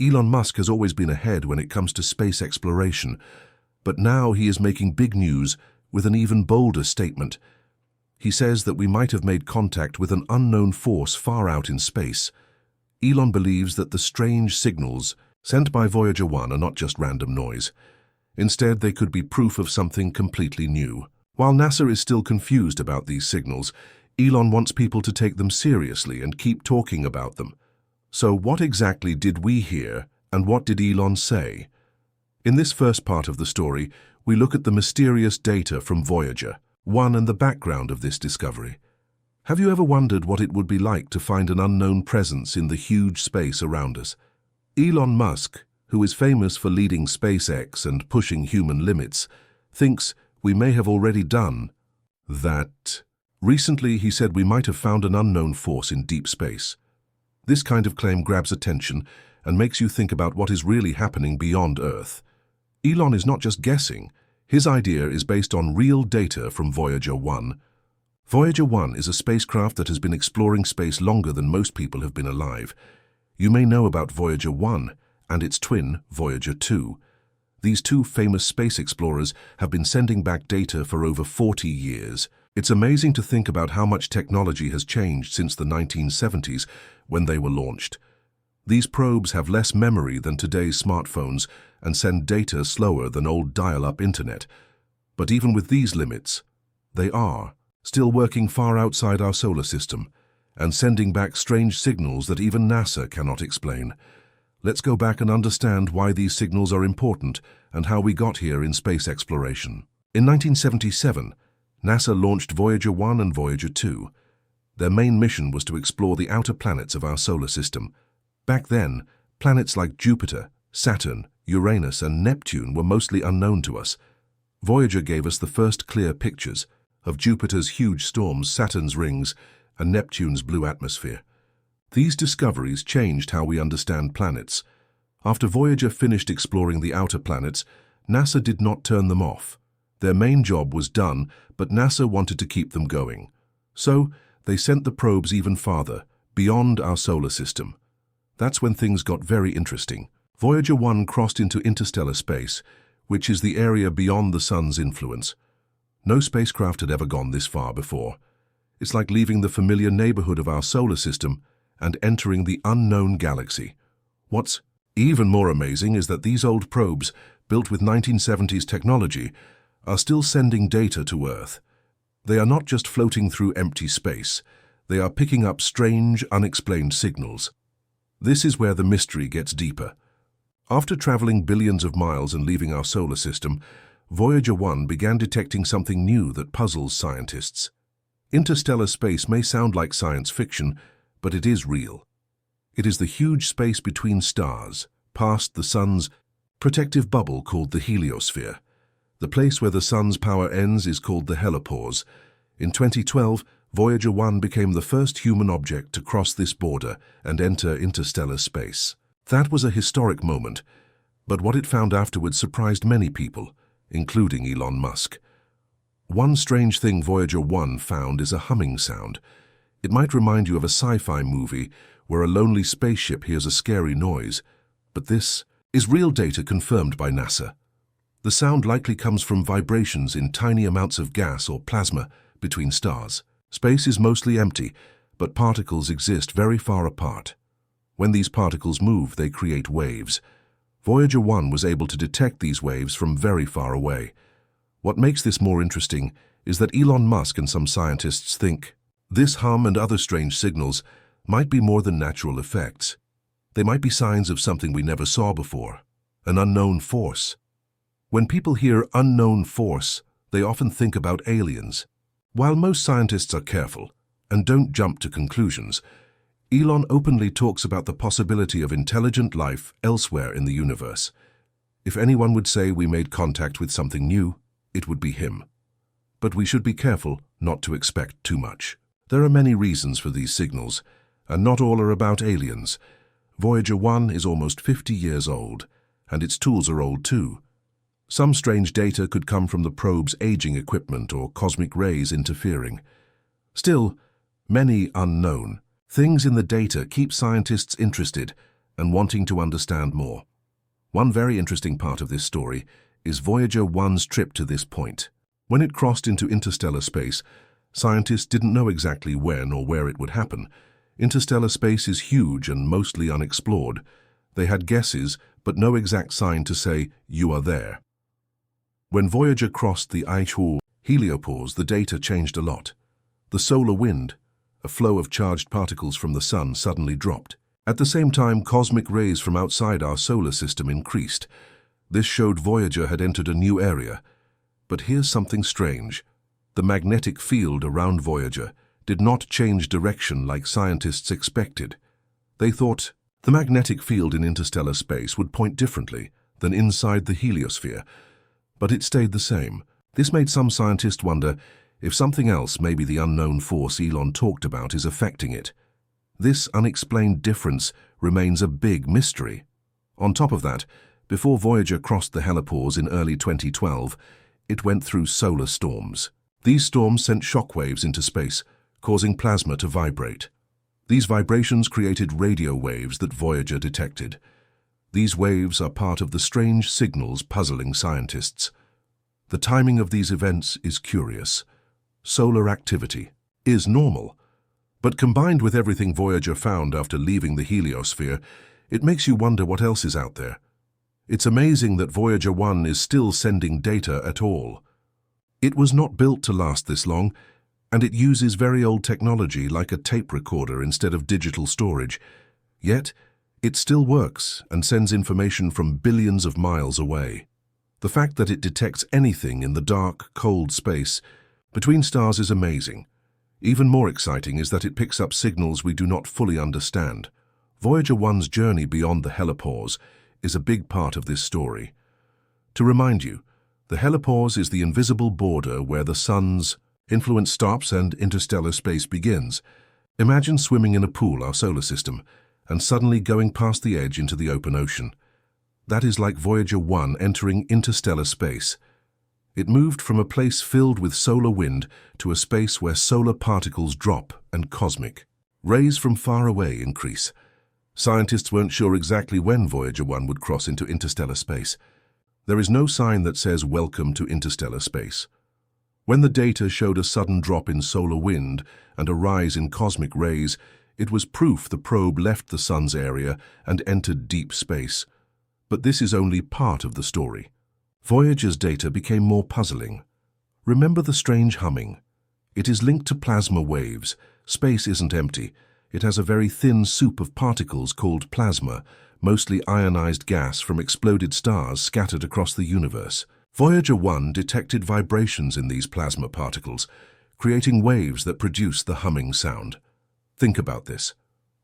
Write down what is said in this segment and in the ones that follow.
Elon Musk has always been ahead when it comes to space exploration, but now he is making big news with an even bolder statement. He says that we might have made contact with an unknown force far out in space. Elon believes that the strange signals sent by Voyager 1 are not just random noise. Instead, they could be proof of something completely new. While NASA is still confused about these signals, Elon wants people to take them seriously and keep talking about them. So what exactly did we hear, and what did Elon say? In this first part of the story, we look at the mysterious data from Voyager 1 and the background of this discovery. Have you ever wondered what it would be like to find an unknown presence in the huge space around us? Elon Musk, who is famous for leading SpaceX and pushing human limits, thinks we may have already done that. Recently, he said we might have found an unknown force in deep space. This kind of claim grabs attention and makes you think about what is really happening beyond Earth. Elon is not just guessing. His idea is based on real data from Voyager 1. Voyager 1 is a spacecraft that has been exploring space longer than most people have been alive. You may know about Voyager 1 and its twin, Voyager 2. These two famous space explorers have been sending back data for over 40 years. It's amazing to think about how much technology has changed since the 1970s when they were launched. These probes have less memory than today's smartphones and send data slower than old dial-up internet. But even with these limits, they are still working far outside our solar system and sending back strange signals that even NASA cannot explain. Let's go back and understand why these signals are important and how we got here in space exploration. In 1977, NASA launched Voyager 1 and Voyager 2. Their main mission was to explore the outer planets of our solar system. Back then, planets like Jupiter, Saturn, Uranus, and Neptune were mostly unknown to us. Voyager gave us the first clear pictures of Jupiter's huge storms, Saturn's rings, and Neptune's blue atmosphere. These discoveries changed how we understand planets. After Voyager finished exploring the outer planets, NASA did not turn them off. Their main job was done, but NASA wanted to keep them going. So, they sent the probes even farther, beyond our solar system. That's when things got very interesting. Voyager 1 crossed into interstellar space, which is the area beyond the Sun's influence. No spacecraft had ever gone this far before. It's like leaving the familiar neighborhood of our solar system and entering the unknown galaxy. What's even more amazing is that these old probes, built with 1970s technology, are still sending data to Earth. They are not just floating through empty space. They are picking up strange, unexplained signals. This is where the mystery gets deeper. After traveling billions of miles and leaving our solar system, Voyager 1 began detecting something new that puzzles scientists. Interstellar space may sound like science fiction, but it is real. It is the huge space between stars, past the Sun's protective bubble called the heliosphere. The place where the Sun's power ends is called the helipause. In 2012, Voyager 1 became the first human object to cross this border and enter interstellar space. That was a historic moment, but what it found afterwards surprised many people, including Elon Musk. One strange thing Voyager 1 found is a humming sound. It might remind you of a sci-fi movie where a lonely spaceship hears a scary noise, but this is real data confirmed by NASA. The sound likely comes from vibrations in tiny amounts of gas or plasma between stars. Space is mostly empty, but particles exist very far apart. When these particles move, they create waves. Voyager 1 was able to detect these waves from very far away. What makes this more interesting is that Elon Musk and some scientists think this hum and other strange signals might be more than natural effects. They might be signs of something we never saw before, an unknown force. When people hear unknown force, they often think about aliens. While most scientists are careful and don't jump to conclusions, Elon openly talks about the possibility of intelligent life elsewhere in the universe. If anyone would say we made contact with something new, it would be him. But we should be careful not to expect too much. There are many reasons for these signals, and not all are about aliens. Voyager 1 is almost 50 years old, and its tools are old too. Some strange data could come from the probe's aging equipment or cosmic rays interfering. Still, many unknown things in the data keep scientists interested and wanting to understand more. One very interesting part of this story is Voyager 1's trip to this point. When it crossed into interstellar space, scientists didn't know exactly when or where it would happen. Interstellar space is huge and mostly unexplored. They had guesses, but no exact sign to say, "You are there." When Voyager crossed the 1’s heliopause, the data changed a lot. The solar wind, a flow of charged particles from the sun, suddenly dropped. At the same time, cosmic rays from outside our solar system increased. This showed Voyager had entered a new area. But here's something strange. The magnetic field around Voyager did not change direction like scientists expected. They thought the magnetic field in interstellar space would point differently than inside the heliosphere, but it stayed the same. This made some scientists wonder if something else, maybe the unknown force Elon talked about, is affecting it. This unexplained difference remains a big mystery. On top of that, before Voyager crossed the helipause in early 2012, it went through solar storms. These storms sent shockwaves into space, causing plasma to vibrate. These vibrations created radio waves that Voyager detected. These waves are part of the strange signals puzzling scientists. The timing of these events is curious. Solar activity is normal, but combined with everything Voyager found after leaving the heliosphere, it makes you wonder what else is out there. It's amazing that Voyager 1 is still sending data at all. It was not built to last this long, and it uses very old technology like a tape recorder instead of digital storage. Yet, it still works and sends information from billions of miles away. The fact that it detects anything in the dark, cold space between stars is amazing. Even more exciting is that it picks up signals we do not fully understand. Voyager 1's journey beyond the helipause is a big part of this story. To remind you, the helipause is the invisible border where the sun's influence stops and interstellar space begins. Imagine swimming in a pool, our solar system, and suddenly going past the edge into the open ocean. That is like Voyager 1 entering interstellar space. It moved from a place filled with solar wind to a space where solar particles drop and cosmic rays from far away increase. Scientists weren't sure exactly when Voyager 1 would cross into interstellar space. There is no sign that says "Welcome to interstellar space." When the data showed a sudden drop in solar wind and a rise in cosmic rays, it was proof the probe left the sun's area and entered deep space. But this is only part of the story. Voyager's data became more puzzling. Remember the strange humming? It is linked to plasma waves. Space isn't empty. It has a very thin soup of particles called plasma, mostly ionized gas from exploded stars scattered across the universe. Voyager 1 detected vibrations in these plasma particles, creating waves that produce the humming sound. Think about this.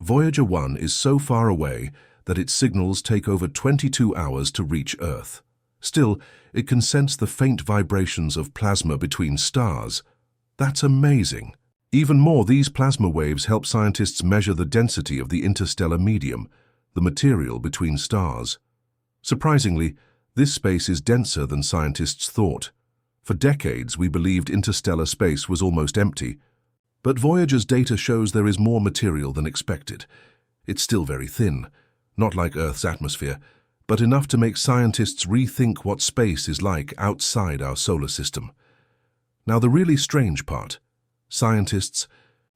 Voyager 1 is so far away that its signals take over 22 hours to reach Earth. Still, it can sense the faint vibrations of plasma between stars. That's amazing. Even more, these plasma waves help scientists measure the density of the interstellar medium, the material between stars. Surprisingly, this space is denser than scientists thought. For decades, we believed interstellar space was almost empty. But Voyager's data shows there is more material than expected. It's still very thin, not like Earth's atmosphere, but enough to make scientists rethink what space is like outside our solar system. Now, the really strange part. Scientists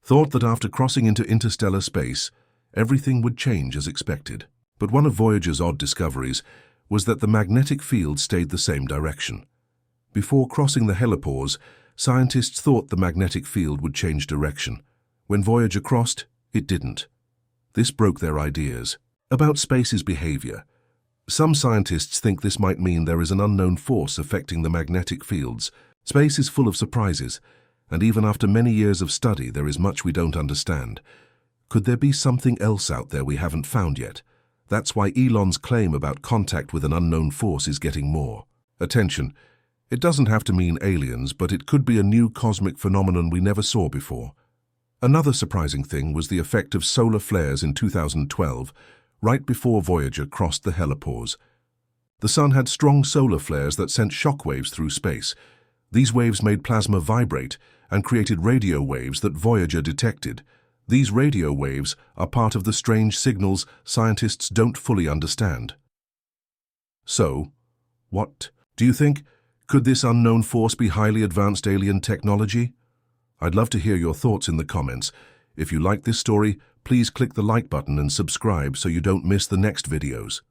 thought that after crossing into interstellar space, everything would change as expected. But one of Voyager's odd discoveries was that the magnetic field stayed the same direction. Before crossing the helipause, scientists thought the magnetic field would change direction. When Voyager crossed, it didn't. This broke their ideas about space's behavior. Some scientists think this might mean there is an unknown force affecting the magnetic fields. Space is full of surprises, and even after many years of study, there is much we don't understand. Could there be something else out there we haven't found yet? That's why Elon's claim about contact with an unknown force is getting more attention. It doesn't have to mean aliens, but it could be a new cosmic phenomenon we never saw before. Another surprising thing was the effect of solar flares in 2012, right before Voyager crossed the helipause. The sun had strong solar flares that sent shockwaves through space. These waves made plasma vibrate and created radio waves that Voyager detected. These radio waves are part of the strange signals scientists don't fully understand. So, what do you think? Could this unknown force be highly advanced alien technology? I'd love to hear your thoughts in the comments. If you like this story, please click the like button and subscribe so you don't miss the next videos.